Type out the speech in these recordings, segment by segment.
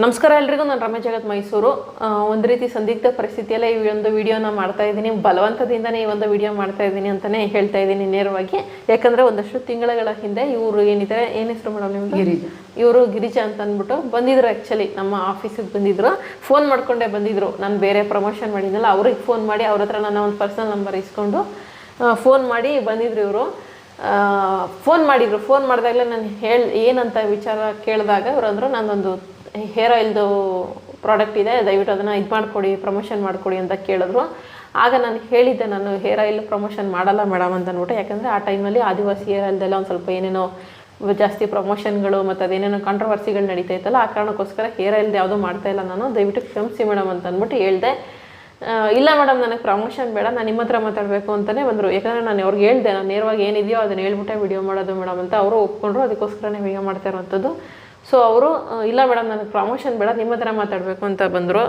ನಮಸ್ಕಾರ ಎಲ್ರಿಗೂ. ನಾನು ರಮ್ಯ ಜಗತ್ ಮೈಸೂರು. ಒಂದು ರೀತಿ ಸಂದಿಗ್ಧ ಪರಿಸ್ಥಿತಿಯಲ್ಲೇ ಈ ಒಂದು ವಿಡಿಯೋನ ಮಾಡ್ತಾ ಇದ್ದೀನಿ. ಬಲವಂತದಿಂದನೇ ಈ ಒಂದು ವಿಡಿಯೋ ಮಾಡ್ತಾ ಇದ್ದೀನಿ ಅಂತಲೇ ಹೇಳ್ತಾ ಇದ್ದೀನಿ ನೇರವಾಗಿ. ಯಾಕಂದರೆ ಒಂದಷ್ಟು ತಿಂಗಳ ಹಿಂದೆ ಇವರು ಏನಿದ್ದಾರೆ, ಏನು ಹೆಸರು ಮೇಡಮ್ ನಿಮ್ಮದು? ಇವರು ಗಿರಿಜಾ ಅಂತ ಅಂದ್ಬಿಟ್ಟು ಬಂದಿದ್ರು. ಆ್ಯಕ್ಚುಲಿ ನಮ್ಮ ಆಫೀಸಿಗೆ ಬಂದಿದ್ರು, ಫೋನ್ ಮಾಡ್ಕೊಂಡೇ ಬಂದಿದ್ರು. ನಾನು ಬೇರೆ ಪ್ರಮೋಷನ್ ಮಾಡಿದ್ನಲ್ಲ, ಅವ್ರಿಗೆ ಫೋನ್ ಮಾಡಿ ಅವ್ರ ಹತ್ರ ನನ್ನ ಒಂದು ಪರ್ಸನಲ್ ನಂಬರ್ ಇಸ್ಕೊಂಡು ಫೋನ್ ಮಾಡಿ ಬಂದಿದ್ರು. ಇವರು ಫೋನ್ ಮಾಡಿದರು. ಫೋನ್ ಮಾಡಿದಾಗಲೇ ನಾನು ಏನಂತ ವಿಚಾರ ಕೇಳಿದಾಗ ಇವರು ಅಂದರು, ನಾನೊಂದು ಹೇರ್ ಆಯಿಲ್ದು ಪ್ರಾಡಕ್ಟ್ ಇದೆ, ದಯವಿಟ್ಟು ಅದನ್ನು ಇದು ಮಾಡಿಕೊಡಿ, ಪ್ರಮೋಷನ್ ಮಾಡಿಕೊಡಿ ಅಂತ ಕೇಳಿದ್ರು. ಆಗ ನಾನು ಹೇಳಿದ್ದೆ, ನಾನು ಹೇರ್ ಆಯಿಲ್ ಪ್ರಮೋಷನ್ ಮಾಡಲ್ಲ ಮೇಡಮ್ ಅಂತ ಅಂದ್ಬಿಟ್ಟು. ಯಾಕಂದರೆ ಆ ಟೈಮಲ್ಲಿ ಆದಿವಾಸಿ ಹೇರ್ ಆಯಿಲ್ದೆಲ್ಲ ಒಂದು ಸ್ವಲ್ಪ ಏನೇನೋ ಜಾಸ್ತಿ ಪ್ರಮೋಷನ್ಗಳು ಮತ್ತು ಅದೇನೇನೋ ಕಾಂಟ್ರವರ್ಸಿಗಳು ನಡೀತಾ ಇತ್ತಲ್ಲ, ಆ ಕಾರಣಕ್ಕೋಸ್ಕರ ಹೇರ್ ಆಯಿಲ್ದು ಯಾವುದೂ ಮಾಡ್ತಾಯಿಲ್ಲ ನಾನು, ದಯವಿಟ್ಟು ಕ್ಷಮಿಸಿ ಮೇಡಮ್ ಅಂತ ಅಂದ್ಬಿಟ್ಟು ಹೇಳಿದೆ. ಇಲ್ಲ ಮೇಡಮ್, ನನಗೆ ಪ್ರಮೋಷನ್ ಬೇಡ, ನಾನು ನಿಮ್ಮ ಹತ್ರ ಮಾತಾಡಬೇಕು ಅಂತಲೇ ಬಂದರು. ಯಾಕಂದರೆ ನಾನು ಅವ್ರಿಗೆ ಹೇಳಿದೆ, ನಾನು ನೇರವಾಗಿ ಏನಿದೆಯೋ ಅದನ್ನು ಹೇಳ್ಬಿಟ್ಟೆ ವಿಡಿಯೋ ಮಾಡೋದು ಮೇಡಮ್ ಅಂತ. ಅವರು ಒಪ್ಕೊಂಡ್ರು, ಅದಕ್ಕೋಸ್ಕರನೇ ವಿಡಿಯೋ ಮಾಡ್ತಾ ಇರೋವಂಥದ್ದು. ಸೊ ಅವರು ಇಲ್ಲ ಮೇಡಮ್, ನನಗೆ ಪ್ರಮೋಷನ್ ಬೇಡ, ನಿಮ್ಮ ಹತ್ರ ಮಾತಾಡಬೇಕು ಅಂತ ಬಂದರು.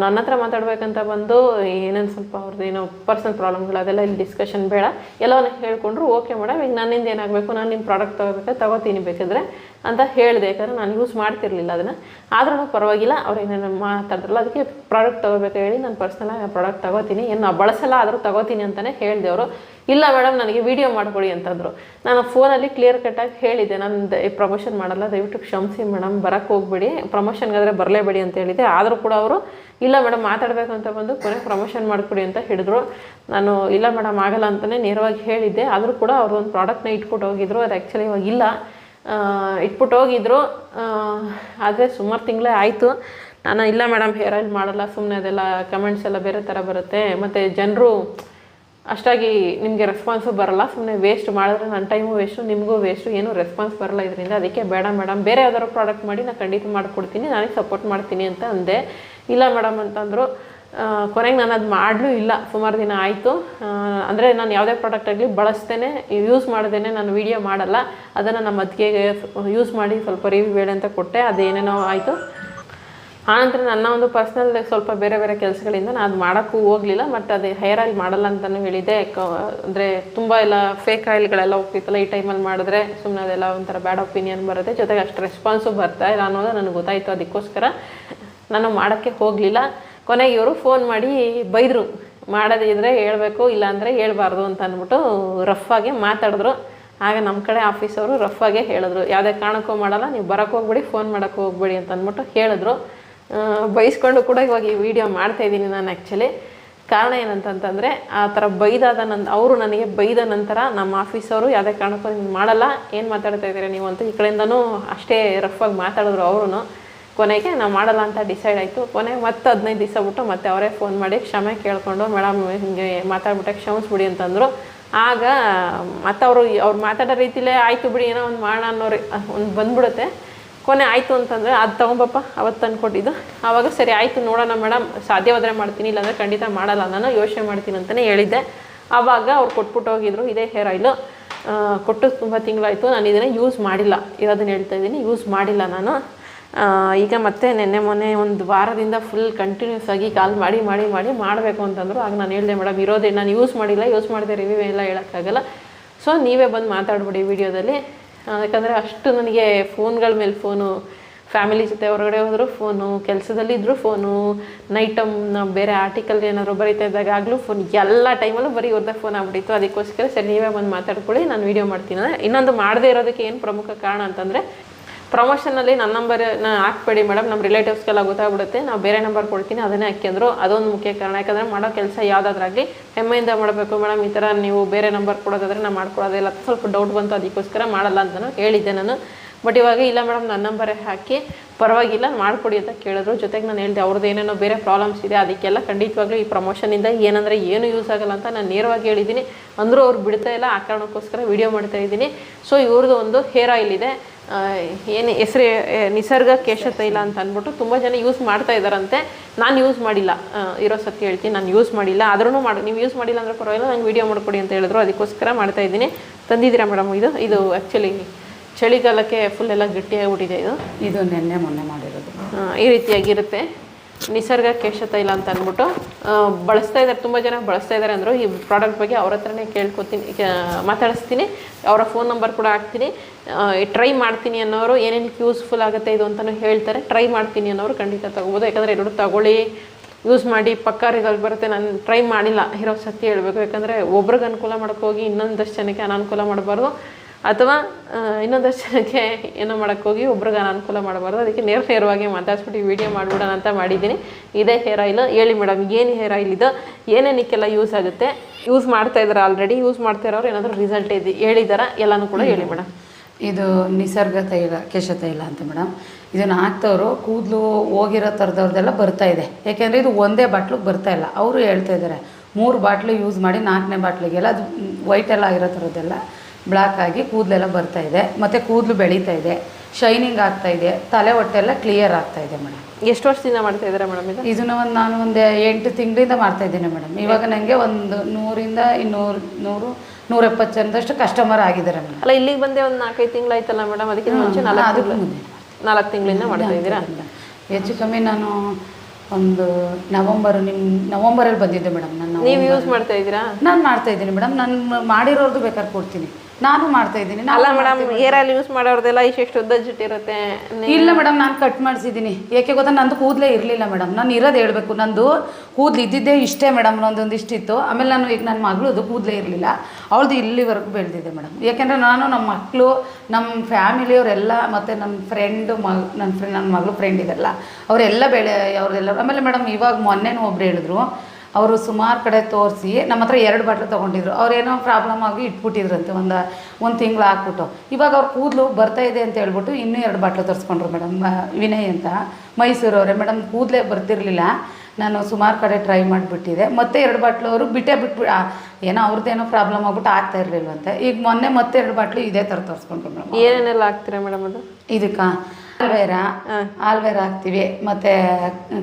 ನನ್ನ ಹತ್ರ ಮಾತಾಡಬೇಕಂತ ಬಂದು ಏನೇನು ಸ್ವಲ್ಪ ಅವ್ರದ್ದೇನೋ ಪರ್ಸನಲ್ ಪ್ರಾಬ್ಲಮ್ಗಳು ಅದೆಲ್ಲ ಇಲ್ಲಿ ಡಿಸ್ಕಷನ್ ಬೇಡ, ಎಲ್ಲವನ್ನ ಹೇಳ್ಕೊಂಡ್ರು. ಓಕೆ ಮೇಡಮ್, ಈಗ ನನ್ನಿಂದ ಏನಾಗಬೇಕು, ನಾನು ನಿಮ್ಮ ಪ್ರಾಡಕ್ಟ್ ತೊಗೋತೀನಿ ಬೇಕಾದರೆ ಅಂತ ಹೇಳಿದೆ. ಯಾಕಂದರೆ ನಾನು ಯೂಸ್ ಮಾಡ್ತಿರ್ಲಿಲ್ಲ ಅದನ್ನು. ಆದ್ರೂ ಪರವಾಗಿಲ್ಲ, ಅವ್ರು ಏನೇನು ಮಾತಾಡಿದ್ರಲ್ಲ, ಅದಕ್ಕೆ ಪ್ರಾಡಕ್ಟ್ ತೊಗೋಬೇಕು ಹೇಳಿ ನಾನು ಪರ್ಸ್ನಲಾಗಿ ಪ್ರಾಡಕ್ಟ್ ತೊಗೋತೀನಿ, ಏನು ಬಳಸಲ್ಲ ಆದರೂ ತೊಗೋತೀನಿ ಅಂತಲೇ ಹೇಳಿದೆ. ಅವರು ಇಲ್ಲ ಮೇಡಮ್, ನನಗೆ ವೀಡಿಯೋ ಮಾಡಿಕೊಡಿ ಅಂತಂದರು. ನಾನು ಫೋನಲ್ಲಿ ಕ್ಲಿಯರ್ ಕಟ್ಟಾಗಿ ಹೇಳಿದ್ದೆ, ನಾನು ಪ್ರಮೋಷನ್ ಮಾಡಲ್ಲ, ದಯವಿಟ್ಟು ಕ್ಷಮಿಸಿ ಮೇಡಮ್, ಬರೋಕ್ಕೆ ಹೋಗ್ಬೇಡಿ, ಪ್ರಮೋಷನ್ಗಾದರೆ ಬರಲೇಬೇಡಿ ಅಂತ ಹೇಳಿದ್ದೆ. ಆದರೂ ಕೂಡ ಅವರು ಇಲ್ಲ ಮೇಡಮ್ ಮಾತಾಡಬೇಕು ಅಂತ ಬಂದು ಕೊನೆಗೆ ಪ್ರಮೋಷನ್ ಮಾಡಿಕೊಡಿ ಅಂತ ಹೇಳಿದ್ರು. ನಾನು ಇಲ್ಲ ಮೇಡಮ್ ಆಗಲ್ಲ ಅಂತಲೇ ನೇರವಾಗಿ ಹೇಳಿದ್ದೆ. ಆದರೂ ಕೂಡ ಅವರು ಒಂದು ಪ್ರಾಡಕ್ಟ್ನ ಇಟ್ಬಿಟ್ಟು ಹೋಗಿದ್ರು. ಅದು ಆ್ಯಕ್ಚುಲಿ ಇವಾಗ ಇಲ್ಲ, ಇಟ್ಬಿಟ್ಟು ಹೋಗಿದ್ರು. ಆದರೆ ಸುಮಾರು ತಿಂಗಳೇ ಆಯಿತು. ನಾನು ಇಲ್ಲ ಮೇಡಮ್ ಹೇರ್ ಆಯಿಲ್ ಮಾಡಲ್ಲ, ಸುಮ್ಮನೆ ಅದೆಲ್ಲ ಕಮೆಂಟ್ಸ್ ಎಲ್ಲ ಬೇರೆ ಥರ ಬರುತ್ತೆ, ಮತ್ತು ಜನರು ಅಷ್ಟಾಗಿ ನಿಮಗೆ ರೆಸ್ಪಾನ್ಸು ಬರೋಲ್ಲ, ಸುಮ್ಮನೆ ವೇಸ್ಟ್ ಮಾಡಿದ್ರೆ ನನ್ನ ಟೈಮು ವೇಸ್ಟು, ನಿಮಗೂ ವೇಸ್ಟು, ಏನೂ ರೆಸ್ಪಾನ್ಸ್ ಬರೋಲ್ಲ ಇದರಿಂದ, ಅದಕ್ಕೆ ಬೇಡ ಮೇಡಮ್, ಬೇರೆ ಯಾವ್ದಾದ್ರು ಪ್ರಾಡಕ್ಟ್ ಮಾಡಿ ನಾನು ಖಂಡಿತ ಮಾಡಿಕೊಡ್ತೀನಿ, ನನಗೆ ಸಪೋರ್ಟ್ ಮಾಡ್ತೀನಿ ಅಂತ ಅಂದೆ. ಇಲ್ಲ ಮೇಡಮ್ ಅಂತಂದರು. ಕೊನೆಗೆ ನಾನು ಅದು ಮಾಡಲೂ ಇಲ್ಲ. ಸುಮಾರು ದಿನ ಆಯಿತು. ಅಂದರೆ ನಾನು ಯಾವುದೇ ಪ್ರಾಡಕ್ಟ್ ಆಗಲಿ ಬಳಸ್ತೇನೆ, ಯೂಸ್ ಮಾಡ್ದೇನೆ ನಾನು ವೀಡಿಯೋ ಮಾಡಲ್ಲ. ಅದನ್ನು ನಮ್ಮ ಅತ್ತಿಗೆಗೆ ಯೂಸ್ ಮಾಡಿ ಸ್ವಲ್ಪ ರಿವ್ಯೂ ಬೇಡ ಅಂತ ಕೊಟ್ಟೆ. ಅದೇನೇನೋ ಆಯಿತು. ಆನಂತರ ನನ್ನ ಒಂದು ಪರ್ಸ್ನಲ್ ಸ್ವಲ್ಪ ಬೇರೆ ಬೇರೆ ಕೆಲಸಗಳಿಂದ ನಾನು ಅದು ಮಾಡೋಕ್ಕೂ ಹೋಗಲಿಲ್ಲ. ಮತ್ತು ಅದು ಹೇರ್ ಆಯಿಲ್ ಮಾಡಲ್ಲ ಅಂತಲೂ ಹೇಳಿದ್ದೆ. ಅಂದರೆ ತುಂಬ ಎಲ್ಲ ಫೇಕ್ ಆಯಿಲ್ಗಳೆಲ್ಲ ಹೋಗ್ತಿತ್ತಲ್ಲ, ಈ ಟೈಮಲ್ಲಿ ಮಾಡಿದ್ರೆ ಸುಮ್ಮನೆ ಅದೆಲ್ಲ ಒಂಥರ ಬ್ಯಾಡ್ ಒಪಿನಿಯನ್ ಬರುತ್ತೆ, ಜೊತೆಗೆ ಅಷ್ಟು ರೆಸ್ಪಾನ್ಸು ಬರ್ತಾ ಇಲ್ಲ ಅನ್ನೋದು ನನಗೆ ಗೊತ್ತಾಯಿತು. ಅದಕ್ಕೋಸ್ಕರ ನಾನು ಮಾಡೋಕ್ಕೆ ಹೋಗಲಿಲ್ಲ. ಕೊನೆಗೆ ಇವರು ಫೋನ್ ಮಾಡಿ ಬೈದರು, ಮಾಡೋದಿದ್ರೆ ಹೇಳಬೇಕು, ಇಲ್ಲಾಂದರೆ ಹೇಳ್ಬಾರ್ದು ಅಂತ ಅಂದ್ಬಿಟ್ಟು ರಫಾಗೆ ಮಾತಾಡಿದ್ರು. ಆಗ ನಮ್ಮ ಕಡೆ ಆಫೀಸವರು ರಫಾಗೆ ಹೇಳಿದ್ರು, ಯಾವುದೇ ಕಾರಣಕ್ಕೂ ಮಾಡಲ್ಲ, ನೀವು ಬರೋಕ್ಕೆ ಹೋಗ್ಬೇಡಿ, ಫೋನ್ ಮಾಡೋಕ್ಕೆ ಹೋಗ್ಬೇಡಿ ಅಂತ ಅಂದ್ಬಿಟ್ಟು ಹೇಳಿದ್ರು. ಬೈಸ್ಕೊಂಡು ಕೂಡ ಇವಾಗ ಈ ವಿಡಿಯೋ ಮಾಡ್ತಾಯಿದ್ದೀನಿ ನಾನು. ಆ್ಯಕ್ಚುಲಿ ಕಾರಣ ಏನಂತಂತಂದರೆ, ಆ ಥರ ಬೈದಾದ ಅವರು ನನಗೆ ಬೈದ ನಂತರ ನಮ್ಮ ಆಫೀಸವರು ಯಾವುದೇ ಕಾರಣಕ್ಕೂ ನೀವು ಮಾಡಲ್ಲ, ಏನು ಮಾತಾಡ್ತಾ ಇದ್ದೀರಾ ನೀವು ಅಂತ ಈ ಕಡೆಯಿಂದನೂ ಅಷ್ಟೇ ರಫಾಗಿ ಮಾತಾಡಿದ್ರು. ಅವರು ಕೊನೆಗೆ ನಾವು ಮಾಡಲ್ಲ ಅಂತ ಡಿಸೈಡ್ ಆಯಿತು. ಕೊನೆಗೆ ಮತ್ತೆ 15 ದಿವಸ ಬಿಟ್ಟು ಮತ್ತೆ ಅವರೇ ಫೋನ್ ಮಾಡಿ ಕ್ಷಮೆ ಕೇಳಿಕೊಂಡು, ಮೇಡಮ್ ಹಿಂಗೆ ಮಾತಾಡ್ಬಿಟ್ಟೆ, ಕ್ಷಮಿಸ್ಬಿಡಿ ಅಂತಂದರು. ಆಗ ಮತ್ತು ಅವ್ರು ಮಾತಾಡೋ ರೀತಿಲೇ ಆಯಿತು ಬಿಡಿ, ಏನೋ ಒಂದು ಮಾಡೋಣ ಅನ್ನೋರು ಒಂದು ಬಂದ್ಬಿಡುತ್ತೆ. ಕೊನೆ ಆಯಿತು ಅಂತಂದರೆ ಅದು ತೊಗೊಂಬಪ್ಪ ಅವತ್ತು ತಂದುಕೊಟ್ಟಿದ್ದು. ಆವಾಗ ಸರಿ ಆಯಿತು ನೋಡೋಣ ಮೇಡಮ್, ಸಾಧ್ಯವಾದರೆ ಮಾಡ್ತೀನಿ, ಇಲ್ಲಾಂದರೆ ಖಂಡಿತ ಮಾಡಲ್ಲ, ನಾನು ಯೋಚನೆ ಮಾಡ್ತೀನಿ ಅಂತಲೇ ಹೇಳಿದ್ದೆ. ಆವಾಗ ಅವ್ರು ಕೊಟ್ಬಿಟ್ಟು ಹೋಗಿದ್ರು ಇದೇ ಹೇರ್ ಆಯಿಲು. ಕೊಟ್ಟು ತುಂಬ ತಿಂಗಳಾಯಿತು, ನಾನು ಇದನ್ನು ಯೂಸ್ ಮಾಡಿಲ್ಲ, ಇರೋದನ್ನ ಹೇಳ್ತಾ ಇದ್ದೀನಿ, ಯೂಸ್ ಮಾಡಿಲ್ಲ ನಾನು. ಈಗ ಮತ್ತೆ ಮೊನ್ನೆ ಒಂದು ವಾರದಿಂದ ಫುಲ್ ಕಂಟಿನ್ಯೂಸ್ ಆಗಿ ಕಾಲ್ ಮಾಡಿ ಮಾಡಿ ಮಾಡಿ ಮಾಡಬೇಕು ಅಂತಂದರು. ಆಗ ನಾನು ಹೇಳಿದೆ, ಮೇಡಮ್ ಇರೋದೇ ನಾನು ಯೂಸ್ ಮಾಡಿದೆ, ರಿವ್ಯೂ ಎಲ್ಲ ಹೇಳೋಕ್ಕಾಗಲ್ಲ, ಸೊ ನೀವೇ ಬಂದು ಮಾತಾಡ್ಬಿಡಿ ವಿಡಿಯೋದಲ್ಲಿ. ಯಾಕಂದರೆ ಅಷ್ಟು ನನಗೆ ಫೋನ್ಗಳ ಮೇಲೆ ಫೋನು, ಫ್ಯಾಮಿಲಿ ಜೊತೆ ಹೊರಗಡೆ ಹೋದರೂ ಫೋನು, ಕೆಲಸದಲ್ಲಿದ್ದರೂ ಫೋನು, ನೈಟ್ ನಾವು ಬೇರೆ ಆರ್ಟಿಕಲ್ ಏನಾದ್ರು ಬರೀತಾ ಇದ್ದಾಗ ಆಗಲೂ ಫೋನ್, ಎಲ್ಲ ಟೈಮಲ್ಲೂ ಬರೀ ಇವ್ರದ್ದೇ ಫೋನ್ ಆಗ್ಬಿಟ್ಟಿತ್ತು. ಅದಕ್ಕೋಸ್ಕರ ಸರಿ ನೀವೇ ಬಂದು ಮಾತಾಡ್ಕೊಳ್ಳಿ, ನಾನು ವೀಡಿಯೋ ಮಾಡ್ತೀನಿ. ಇನ್ನೊಂದು ಮಾಡದೇ ಇರೋದಕ್ಕೆ ಏನು ಪ್ರಮುಖ ಕಾರಣ ಅಂತಂದರೆ, ಪ್ರಮೋಷನಲ್ಲಿ ನನ್ನ ನಂಬರ್ನ ಹಾಕ್ಬೇಡಿ ಮೇಡಮ್, ನಮ್ಮ ರಿಲೇಟಿವ್ಸ್ಗೆಲ್ಲ ಗೊತ್ತಾಗ್ಬಿಡುತ್ತೆ, ನಾವು ಬೇರೆ ನಂಬರ್ ಕೊಡ್ತೀನಿ ಅದನ್ನೇ ಹಾಕಿ ಅಂದರು. ಅದೊಂದು ಮುಖ್ಯ ಕಾರಣ. ಯಾಕಂದರೆ ಮಾಡೋ ಕೆಲಸ ಯಾವುದಾದ್ರಾಗಲಿ ಹೆಮ್ಮೆಯಿಂದ ಮಾಡಬೇಕು ಮೇಡಮ್, ಈ ಥರ ನೀವು ಬೇರೆ ನಂಬರ್ ಕೊಡೋದಾದರೆ ನಾನು ಮಾಡ್ಕೊಡೋದಿಲ್ಲ, ಸ್ವಲ್ಪ ಡೌಟ್ ಬಂತು, ಅದಕ್ಕೋಸ್ಕರ ಮಾಡಲ್ಲ ಅಂತಲೂ ಹೇಳಿದ್ದೆ ನಾನು. ಬಟ್ ಇವಾಗ ಇಲ್ಲ ಮೇಡಮ್ ನನ್ನ ನಂಬರೇ ಹಾಕಿ ಪರವಾಗಿಲ್ಲ ಮಾಡಿಕೊಡಿ ಅಂತ ಕೇಳಿದ್ರು. ಜೊತೆಗೆ ನಾನು ಹೇಳಿದೆ ಅವ್ರದ್ದು ಏನೇನೋ ಬೇರೆ ಪ್ರಾಬ್ಲಮ್ಸ್ ಇದೆ, ಅದಕ್ಕೆಲ್ಲ ಖಂಡಿತವಾಗ್ಲೂ ಈ ಪ್ರಮೋಷನಿಂದ ಏನಂದರೆ ಏನು ಯೂಸ್ ಆಗಲ್ಲ ಅಂತ ನಾನು ನೇರವಾಗಿ ಹೇಳಿದ್ದೀನಿ. ಅಂದರೂ ಅವ್ರು ಬಿಡ್ತಾ ಇಲ್ಲ, ಆ ಕಾರಣಕ್ಕೋಸ್ಕರ ವೀಡಿಯೋ ಮಾಡ್ತಾಯಿದ್ದೀನಿ. ಸೊ ಇವ್ರದ್ದು ಒಂದು ಹೇರ್ ಆಯಿಲ್ ಇದೆ, ಏನು ಹೆಸರು ನಿಸರ್ಗ ಕೇಶ ತೈಲ ಅಂತ ಅಂದ್ಬಿಟ್ಟು ತುಂಬ ಜನ ಯೂಸ್ ಮಾಡ್ತಾ ಇದ್ದಾರಂತೆ. ನಾನು ಯೂಸ್ ಮಾಡಿಲ್ಲ, ಇರೋ ಸತ್ಯ ಹೇಳ್ತೀನಿ, ನಾನು ಯೂಸ್ ಮಾಡಿಲ್ಲ. ಆದ್ರೂ ನೀವು ಯೂಸ್ ಮಾಡಿಲ್ಲ ಅಂದರೆ ಪರವಾಗಿಲ್ಲ, ನಂಗೆ ವೀಡಿಯೋ ಮಾಡಿಕೊಡಿ ಅಂತ ಹೇಳಿದ್ರು. ಅದಕ್ಕೋಸ್ಕರ ಮಾಡ್ತಾಯಿದ್ದೀನಿ. ತಂದಿದ್ದೀರಾ ಮೇಡಮ್? ಇದು ಆ್ಯಕ್ಚುಲಿ ಚಳಿಗಾಲಕ್ಕೆ ಫುಲ್ ಎಲ್ಲ ಗಟ್ಟಿಯಾಗಿಬಿಟ್ಟಿದೆ. ಇದು ನಿನ್ನೆ ಮೊನ್ನೆ ಮಾಡಿರೋದು ಈ ರೀತಿಯಾಗಿರುತ್ತೆ. ನಿಸರ್ಗ ಕೇಶ ತೈಲ ಅಂತ ಅಂದ್ಬಿಟ್ಟು ಬಳಸ್ತಾ ಇದ್ದಾರೆ, ತುಂಬ ಜನ ಬಳಸ್ತಾ ಇದ್ದಾರೆ ಅಂದರು. ಈ ಪ್ರಾಡಕ್ಟ್ ಬಗ್ಗೆ ಅವ್ರ ಹತ್ರನೇ ಕೇಳ್ಕೊತೀನಿ, ಮಾತಾಡಿಸ್ತೀನಿ, ಅವರ ಫೋನ್ ನಂಬರ್ ಕೂಡ ಹಾಕ್ತೀನಿ. ಟ್ರೈ ಮಾಡ್ತೀನಿ ಅನ್ನೋರು ಏನೇನಕ್ಕೆ ಯೂಸ್ಫುಲ್ ಆಗುತ್ತೆ ಇದು ಅಂತಲೂ ಹೇಳ್ತಾರೆ. ಟ್ರೈ ಮಾಡ್ತೀನಿ ಅನ್ನೋರು ಖಂಡಿತ ತೊಗೋಬೋದು. ಯಾಕಂದರೆ ಎರಡು ತಗೊಳ್ಳಿ, ಯೂಸ್ ಮಾಡಿ ಪಕ್ಕಾ ರಿಸಲ್ಟ್ ಬರುತ್ತೆ. ನಾನು ಟ್ರೈ ಮಾಡಿಲ್ಲ, ಇರೋ ಸತ್ಯ ಹೇಳಬೇಕು. ಯಾಕಂದರೆ ಒಬ್ರಿಗೆ ಅನುಕೂಲ ಮಾಡೋಕ್ಕೋಗಿ ಇನ್ನೊಂದಷ್ಟು ಜನಕ್ಕೆ ಅನಾನುಕೂಲ ಮಾಡಬಾರ್ದು, ಅಥವಾ ಇನ್ನೊಂದಷ್ಟು ಜನಕ್ಕೆ ಏನೋ ಮಾಡೋಕ್ಕೋಗಿ ಒಬ್ರಿಗೆ ಅನಾನುಕೂಲ ಮಾಡಬಾರ್ದು. ಅದಕ್ಕೆ ನೇರವಾಗಿ ಮಾತಾಡ್ಸ್ಬಿಟ್ಟು ಈ ವಿಡಿಯೋ ಮಾಡಿಬಿಡೋಣ ಅಂತ ಮಾಡಿದ್ದೀನಿ. ಇದೇ ಹೇರ್ ಆಯಿಲ್. ಹೇಳಿ ಮೇಡಮ್, ಏನು ಹೇರ್ ಆಯಿಲ್ ಇದು, ಏನೇನಕ್ಕೆಲ್ಲ ಯೂಸ್ ಆಗುತ್ತೆ? ಯೂಸ್ ಮಾಡ್ತಾ ಇದ್ದಾರೆ, ಆಲ್ರೆಡಿ ಯೂಸ್ ಮಾಡ್ತಾ ಇರೋರು ಏನಾದರೂ ರಿಸಲ್ಟ್ ಹೇಳಿದಾರ ಎಲ್ಲನೂ ಕೂಡ ಹೇಳಿ ಮೇಡಮ್. ಇದು ನಿಸರ್ಗ ತೈಲ, ಕೇಶ ತೈಲ ಅಂತ ಮೇಡಮ್. ಇದನ್ನು ಹಾಕ್ತವ್ರು ಕೂದಲು ಹೋಗಿರೋ ಥರದವ್ರದ್ದೆಲ್ಲ ಬರ್ತಾಯಿದೆ. ಯಾಕೆಂದರೆ ಇದು ಒಂದೇ ಬಾಟ್ಲಿಗೆ ಬರ್ತಾಯಿಲ್ಲ. ಅವರು ಹೇಳ್ತಾ ಇದ್ದಾರೆ 3 ಬಾಟ್ಲು ಯೂಸ್ ಮಾಡಿ 4ನೇ ಬಾಟ್ಲಿಗೆಲ್ಲ ಅದು ವೈಟೆಲ್ಲ ಆಗಿರೋ ಥರದ್ದೆಲ್ಲ ಬ್ಲ್ಯಾಕ್ ಆಗಿ ಕೂದಲೆಲ್ಲ ಬರ್ತಾಯಿದೆ. ಮತ್ತು ಕೂದಲು ಬೆಳೀತಾ ಇದೆ, ಶೈನಿಂಗ್ ಆಗ್ತಾಯಿದೆ, ತಲೆ ಹೊಟ್ಟೆಲ್ಲ ಕ್ಲಿಯರ್ ಆಗ್ತಾಯಿದೆ ಮೇಡಮ್. ಎಷ್ಟು ವರ್ಷದಿಂದ ಮಾಡ್ತಾ ಇದ್ದೀರಾ ಮೇಡಮ್ ಇದು? ಇದನ್ನು ನಾನು ಒಂದು 8 ತಿಂಗಳಿಂದ ಮಾಡ್ತಾಯಿದ್ದೀನಿ ಮೇಡಮ್. ಇವಾಗ ನನಗೆ ಒಂದು 100-120 ಜನದಷ್ಟು ಕಸ್ಟಮರ್ ಆಗಿದ್ದಾರೆ ಮೇಡಮ್. ಅಲ್ಲ, ಇಲ್ಲಿಗೆ ಬಂದೆ ಒಂದು 4-5 ತಿಂಗಳಾಯ್ತಲ್ಲ ಮೇಡಮ್, ಅದಕ್ಕೆ ಮುಂಚೆ 4 ತಿಂಗಳಿಂದ ಮಾಡ್ತಾ ಇದ್ದೀರಾ? ಹೆಚ್ಚು ಕಮ್ಮಿ ನಾನು ಒಂದು ನವಂಬರಲ್ಲಿ ಬಂದಿದ್ದೆ ಮೇಡಮ್. ನೀವು ಯೂಸ್ ಮಾಡ್ತಾ ಇದ್ದೀರಾ? ನಾನು ಮಾಡ್ತಾ ಇದ್ದೀನಿ ಮೇಡಮ್. ನಾನು ಮಾಡಿರೋರ್ದು ಬೇಕಾದ್ರೆ ಕೊಡ್ತೀನಿ. ನಾನು ಮಾಡ್ತಾ ಇದ್ದೀನಿ. ಅಲ್ಲ ಮೇಡಮ್, ಹೇರ್ ಆಯಿಲ್ ಯೂಸ್ ಮಾಡೋರ್ದೆಲ್ಲ ಇಷ್ಟು ಉದ್ದ ಜುಟ್ಟಿರುತ್ತೆ. ಇಲ್ಲ ಮೇಡಮ್, ನಾನು ಕಟ್ ಮಾಡಿಸಿದ್ದೀನಿ. ಏಕೆ ಗೊತ್ತಾ, ನಂದು ಕೂದಲೇ ಇರಲಿಲ್ಲ ಮೇಡಮ್. ನಾನು ಇರೋದು ಹೇಳಬೇಕು, ನಂದು ಕೂದಲು ಇದ್ದಿದ್ದೇ ಇಷ್ಟೇ ಮೇಡಮ್. ಒಂದೊಂದು ಇಷ್ಟಿತ್ತು. ಆಮೇಲೆ ನಾನು ಈಗ ನನ್ನ ಮಗಳದು ಕೂದಲೇ ಇರಲಿಲ್ಲ, ಅವಳದು ಇಲ್ಲಿವರೆಗೂ ಬೆಳೆದಿದೆ ಮೇಡಮ್. ಯಾಕೆಂದರೆ ನಾನು, ನಮ್ಮ ಮಕ್ಕಳು, ನಮ್ಮ ಫ್ಯಾಮಿಲಿಯವರೆಲ್ಲ, ಮತ್ತು ನನ್ನ ಫ್ರೆಂಡು ನನ್ನ ಮಗಳು ಫ್ರೆಂಡ್ ಇದೆಲ್ಲ ಅವರೆಲ್ಲ ಅವರೆಲ್ಲ. ಆಮೇಲೆ ಮೇಡಮ್, ಇವಾಗ ಮೊನ್ನೆನೂ ಒಬ್ರು ಹೇಳಿದ್ರು, ಅವರು ಸುಮಾರು ಕಡೆ ತೋರಿಸಿ ನಮ್ಮ ಹತ್ರ 2 ಬಾಟ್ಲು ತೊಗೊಂಡಿದ್ರು. ಅವ್ರೇನೋ ಪ್ರಾಬ್ಲಮ್ ಆಗಿ ಇಟ್ಬಿಟ್ಟಿದ್ರಂತೆ, ಒಂದು ತಿಂಗಳು ಹಾಕ್ಬಿಟ್ಟು. ಇವಾಗ ಅವ್ರ ಕೂದಲು ಬರ್ತಾಯಿದೆ ಅಂತ ಹೇಳ್ಬಿಟ್ಟು ಇನ್ನೂ 2 ಬಾಟ್ಲು ತರಿಸ್ಕೊಂಡ್ರು ಮೇಡಮ್. ವಿನಯ್ ಅಂತ ಮೈಸೂರವರೇ ಮೇಡಮ್. ಕೂದಲೇ ಬರ್ತಿರಲಿಲ್ಲ, ನಾನು ಸುಮಾರು ಕಡೆ ಟ್ರೈ ಮಾಡಿಬಿಟ್ಟಿದೆ. ಮತ್ತೆ 2 ಬಾಟ್ಲು ಅವರು ಬಿಟ್ಬಿಟ್ಟು ಏನೋ ಅವ್ರದ್ದೇನೋ ಪ್ರಾಬ್ಲಮ್ ಆಗ್ಬಿಟ್ಟು ಆಗ್ತಾ ಇರಲಿಲ್ವಂತೆ. ಈಗ ಮೊನ್ನೆ ಮತ್ತೆ 2 ಬಾಟ್ಲು ಇದೇ ಥರ ತರಿಸ್ಕೊಂಡ್ರು ಮೇಡಮ್. ಏನೇನೆಲ್ಲ ಹಾಕ್ತೀರಾ ಮೇಡಮ್ ಅದು? ಇದಕ್ಕೆ ಆಲ್ವೇರಾ ಹಾಕ್ತೀವಿ, ಮತ್ತು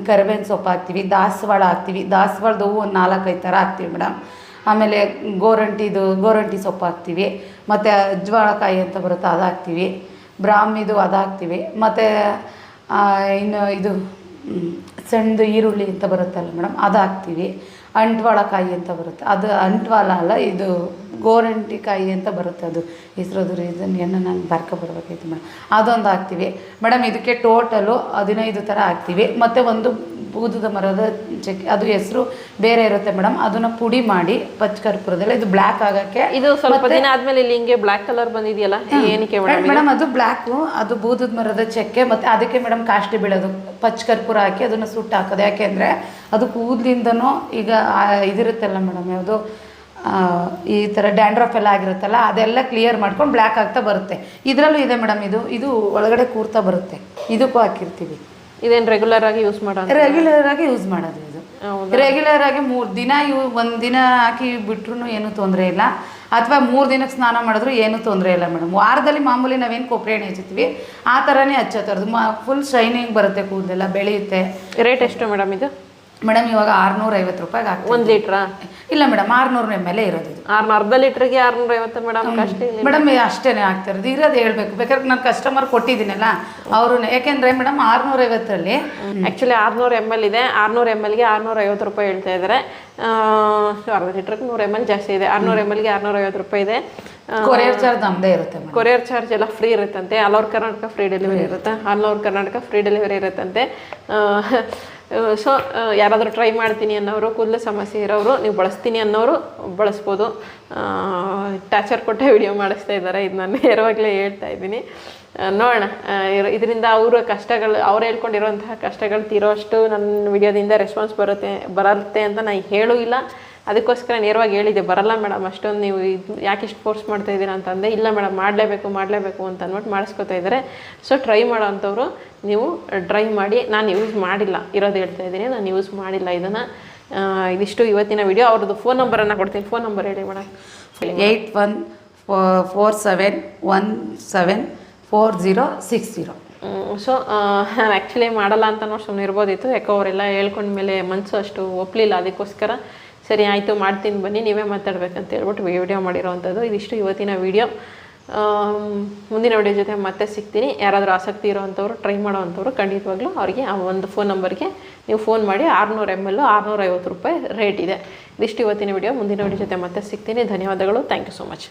ಕರಿಬೇವಿನ ಸೊಪ್ಪು ಹಾಕ್ತೀವಿ, ದಾಸವಾಳ ಹಾಕ್ತೀವಿ. ದಾಸವಾಳದ ಹೂವು ಒಂದು 4-5 ಥರ ಹಾಕ್ತೀವಿ ಮೇಡಮ್. ಆಮೇಲೆ ಗೋರಂಟಿ ಸೊಪ್ಪು ಹಾಕ್ತೀವಿ, ಮತ್ತು ಅಜ್ವಾಳಕಾಯಿ ಅಂತ ಬರುತ್ತೆ ಅದು ಹಾಕ್ತೀವಿ, ಬ್ರಾಹ್ಮಿದು ಅದು ಹಾಕ್ತೀವಿ, ಮತ್ತು ಇನ್ನು ಇದು ಸಣ್ಣದು ಈರುಳ್ಳಿ ಅಂತ ಬರುತ್ತಲ್ಲ ಮೇಡಮ್, ಅದು ಹಾಕ್ತೀವಿ. ಅಂಟ್ವಾಳಕಾಯಿ ಅಂತ ಬರುತ್ತೆ, ಅದು ಅಂಟ್ವಾಳ ಅಲ್ಲ, ಇದು ಗೋರಂಟಿಕಾಯಿ ಅಂತ ಬರುತ್ತೆ, ಅದು ಹೆಸರದು ರೀಸನ್ ಏನೋ ನಾನು ಬರ್ಕೊಬರ್ಬೇಕಾಯ್ತು ಮೇಡಮ್. ಅದೊಂದು ಹಾಕ್ತೀವಿ ಮೇಡಮ್. ಇದಕ್ಕೆ ಟೋಟಲು 15 ಥರ ಹಾಕ್ತೀವಿ. ಮತ್ತು ಒಂದು ಬೂದದ ಮರದ ಚಕ್ಕೆ, ಅದು ಹೆಸರು ಬೇರೆ ಇರುತ್ತೆ ಮೇಡಮ್. ಅದನ್ನು ಪುಡಿ ಮಾಡಿ ಪಚ್ಚಕರ್ಪೂರದಲ್ಲ ಇದು ಬ್ಲ್ಯಾಕ್ ಆಗೋಕ್ಕೆ. ಇದು ಸ್ವಲ್ಪ ದಿನ ಆದಮೇಲೆ ಇಲ್ಲಿ ಹಿಂಗೆ ಬ್ಲ್ಯಾಕ್ ಕಲರ್ ಬಂದಿದೆಯಲ್ಲ, ಏನಕ್ಕೆ ಮೇಡಮ್? ಅದು ಬ್ಲ್ಯಾಕು, ಅದು ಬೂದದ ಮರದ ಚಕ್ಕೆ. ಮತ್ತು ಅದಕ್ಕೆ ಮೇಡಮ್ ಕಾಸ್ಟ್ಲಿ ಬೀಳೋದು, ಪಚ್ಚಕರ್ಪೂರ ಹಾಕಿ ಅದನ್ನು ಸುಟ್ಟು ಹಾಕೋದು. ಯಾಕೆಂದರೆ ಅದು ಕೂದಲಿಂದನೂ ಈಗ ಇದಿರುತ್ತಲ್ಲ ಮೇಡಮ್, ಯಾವುದು ಈ ಥರ ಡ್ಯಾಂಡ್ರಫ್ ಎಲ್ಲ ಆಗಿರುತ್ತಲ್ಲ, ಅದೆಲ್ಲ ಕ್ಲಿಯರ್ ಮಾಡ್ಕೊಂಡು ಬ್ಲ್ಯಾಕ್ ಆಗ್ತಾ ಬರುತ್ತೆ. ಇದರಲ್ಲೂ ಇದೆ ಮೇಡಮ್. ಇದು ಒಳಗಡೆ ಕೂರ್ತಾ ಬರುತ್ತೆ. ಇದಕ್ಕೂ ಹಾಕಿರ್ತೀವಿ. ಇದೇನು ರೆಗ್ಯುಲರ್ ಆಗಿ ಯೂಸ್ ಮಾಡೋದು? ರೆಗ್ಯುಲರ್ ಆಗಿ ಯೂಸ್ ಮಾಡೋದು ಇದು. ರೆಗ್ಯುಲರ್ ಆಗಿ 3 ದಿನ ಒಂದು ದಿನ ಹಾಕಿ ಬಿಟ್ರು ಏನೂ ತೊಂದರೆ ಇಲ್ಲ, ಅಥವಾ 3 ದಿನಕ್ಕೆ ಸ್ನಾನ ಮಾಡಿದ್ರು ಏನೂ ತೊಂದರೆ ಇಲ್ಲ ಮೇಡಮ್. ವಾರದಲ್ಲಿ ಮಾಮೂಲಿ ನಾವೇನು ಕೊಬ್ಬರಿ ಎಣ್ಣೆ ಹಚ್ಚುತ್ತೀವಿ ಆ ಥರನೇ ಹಚ್ಚೋದು. ಫುಲ್ ಶೈನಿಂಗ್ ಬರುತ್ತೆ, ಕೂದಲೆಲ್ಲ ಬೆಳೆಯುತ್ತೆ. ರೇಟ್ ಎಷ್ಟು ಮೇಡಮ್ ಇದು? ಮೇಡಮ್ ಇವಾಗ 650 ರೂಪಾಯಿಗೆ ಆಗ್ತದೆ. 1 ಲೀಟ್ರಾ? ಇಲ್ಲ ಮೇಡಮ್, 600 ml ಇರೋದು ಇದು. ಅರ್ಧ ಲೀಟ್ರಿಗೆ 650 ಮೇಡಮ್. ಕಾಸ್ಟ್ಲಿ ಮೇಡಮ್, ಅಷ್ಟೇ ಆಗ್ತಿರೋದು. ಇರೋದು ಹೇಳ್ಬೇಕು, ಬೇಕಾದ್ರೆ ನಾನು ಕಸ್ಟಮರ್ ಕೊಟ್ಟಿದ್ದೀನಲ್ಲ ಅವರು. ಯಾಕೆಂದರೆ ಮೇಡಮ್ 650ರಲ್ಲಿ ಆ್ಯಕ್ಚುಲಿ 600 ml ಇದೆ. 600 mlಗೆ 650 ರೂಪಾಯಿ ಹೇಳ್ತಾ ಇದ್ದಾರೆ. ಅರ್ಧ ಲೀಟ್ರಿಗೆ 100 ml ಜಾಸ್ತಿ ಇದೆ. 600 mlಗೆ 650 ರೂಪಾಯಿ ಇದೆ. ಕೊರಿಯರ್ ಚಾರ್ಜ್ ನಮ್ಮದೇ ಇರುತ್ತೆ. ಕೊರಿಯರ್ ಚಾರ್ಜ್ ಎಲ್ಲ ಫ್ರೀ ಇರುತ್ತಂತೆ. All over Karnataka free delivery ಇರುತ್ತೆ. All over Karnataka free delivery ಇರುತ್ತಂತೆ. ಸೊ ಯಾರಾದರೂ ಟ್ರೈ ಮಾಡ್ತೀನಿ ಅನ್ನೋರು, ಕೂದಲು ಸಮಸ್ಯೆ ಇರೋರು, ನೀವು ಬಳಸ್ತೀನಿ ಅನ್ನೋರು ಬಳಸ್ಬೋದು. ಟಾರ್ಚರ್ ಕೊಟ್ಟೆ ವಿಡಿಯೋ ಮಾಡಿಸ್ತಾ ಇದ್ದಾರೆ, ಇದು ನಾನು ನೇರವಾಗಲೇ ಹೇಳ್ತಾ ಇದ್ದೀನಿ. ನೋಡೋಣ, ಇದರಿಂದ ಅವರ ಕಷ್ಟಗಳು, ಅವ್ರು ಹೇಳ್ಕೊಂಡಿರೋಂತಹ ಕಷ್ಟಗಳು ತೀರೋಷ್ಟು ನನ್ನ ವಿಡಿಯೋದಿಂದ ರೆಸ್ಪಾನ್ಸ್ ಬರುತ್ತೆ ಅಂತ ನಾನು ಹೇಳೂ ಇಲ್ಲ. ಅದಕ್ಕೋಸ್ಕರ ನೇರವಾಗಿ ಹೇಳಿದ್ದೆ, ಬರಲ್ಲ ಮೇಡಮ್ ಅಷ್ಟೊಂದು ನೀವು ಇದು ಯಾಕೆ ಇಷ್ಟು ಫೋರ್ಸ್ ಮಾಡ್ತಾಯಿದ್ದೀರಾ ಅಂತಂದೆ. ಇಲ್ಲ ಮೇಡಮ್, ಮಾಡಲೇಬೇಕು ಅಂತ ಅಂದ್ಬಿಟ್ಟು ಮಾಡಿಸ್ಕೊತಾ ಇದ್ದಾರೆ. ಸೊ ಟ್ರೈ ಮಾಡೋ ಅಂಥವ್ರು ನೀವು ಟ್ರೈ ಮಾಡಿ. ನಾನು ಯೂಸ್ ಮಾಡಿಲ್ಲ, ಇರೋದು ಹೇಳ್ತಾ ಇದ್ದೀನಿ, ನಾನು ಯೂಸ್ ಮಾಡಿಲ್ಲ ಇದನ್ನು. ಇದಿಷ್ಟು ಇವತ್ತಿನ ವಿಡಿಯೋ. ಅವ್ರದ್ದು ಫೋನ್ ನಂಬರನ್ನು ಕೊಡ್ತೀನಿ. ಫೋನ್ ನಂಬರ್ ಹೇಳಿ ಮೇಡಮ್. 8147174060. ಸೊ ನಾನು ಆ್ಯಕ್ಚುಲಿ ಮಾಡಲ್ಲ ಅಂತ ನೋಡಿ ಸುಮ್ಮನೆ ಇರ್ಬೋದಿತ್ತು. ಯಾಕೋ ಅವರೆಲ್ಲ ಹೇಳ್ಕೊಂಡ್ಮೇಲೆ ಮನಸ್ಸು ಅಷ್ಟು ಒಪ್ಪಲಿಲ್ಲ. ಅದಕ್ಕೋಸ್ಕರ ಸರಿ ಆಯಿತು ಮಾಡ್ತೀನಿ ಬನ್ನಿ, ನೀವೇ ಮಾತಾಡ್ಬೇಕಂತ ಹೇಳ್ಬಿಟ್ಟು ವಿಡಿಯೋ ಮಾಡಿರೋವಂಥದ್ದು. ಇದಿಷ್ಟು ಇವತ್ತಿನ ವಿಡಿಯೋ. ಮುಂದಿನ ವಿಡಿಯೋ ಜೊತೆ ಮತ್ತೆ ಸಿಗ್ತೀನಿ. ಯಾರಾದರೂ ಆಸಕ್ತಿ ಇರೋವಂಥವ್ರು, ಟ್ರೈ ಮಾಡೋವಂಥವ್ರು ಖಂಡಿತವಾಗ್ಲೂ ಅವರಿಗೆ ಆ ಒಂದು ಫೋನ್ ನಂಬರ್ಗೆ ನೀವು ಫೋನ್ ಮಾಡಿ. 600 ml 650 ರೂಪಾಯಿ ರೇಟ್ ಇದೆ. ಇದಿಷ್ಟು ಇವತ್ತಿನ ವಿಡಿಯೋ. ಮುಂದಿನ ವಿಡಿಯೋ ಜೊತೆ ಮತ್ತೆ ಸಿಗ್ತೀನಿ. ಧನ್ಯವಾದಗಳು. Thank you so much.